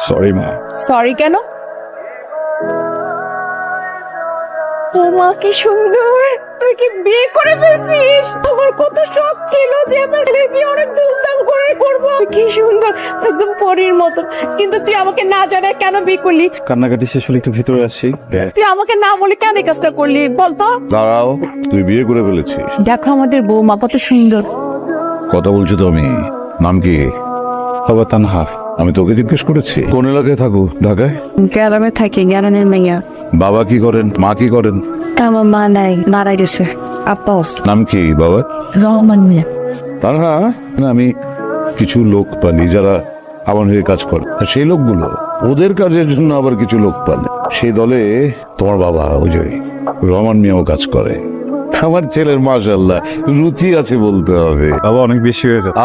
Sorry মা। Sorry কেন? ও মা কি সুন্দর, তুই কি বিয়ে করে ফেলছিস? আমার কত শখ ছিল যে আমার ছেলের বিয়ে অনেক ধুমধাম করে করব। কি সুন্দর, একদম পরীর মতো। কিন্তু তুই আমাকে না জানায় কেন বিয়ে করলি? কান্নাকাটি শেষ হলে একটু ভিতরে আসি। তুই আমাকে না বলে কেন এই কাজটা করলি বলতো? দাঁড়াও, তুই বিয়ে করে ফেলেছিস? দেখো আমাদের বৌমা কত সুন্দর। কথা বলছো তো আমি। নাম কি? বাবা তানহা। আমি তোকে জিজ্ঞেস করেছি কোন এলাকায় থাকো? ঢাকায়? গ্রামে থাকি, গ্রামের মেয়ে। বাবা কি করেন, মা কি করেন? আমার মা নাই, মারা গেছে। আব্বাস নাম কি বাবা? রহমান মিয়া। তানহা, আমি কিছু লোক পালি যারা আমার হয়ে কাজ করে, আর সেই লোকগুলো ওদের কাজের জন্য আবার কিছু লোক পালে। সেই দলে তোমার বাবা ওই যে রহমান মিয়াও কাজ করে। আমার ছেলের মাশাআল্লাহ রুচি আছে বলতে হবে। বাবা অনেক বেশি হয়ে যায়।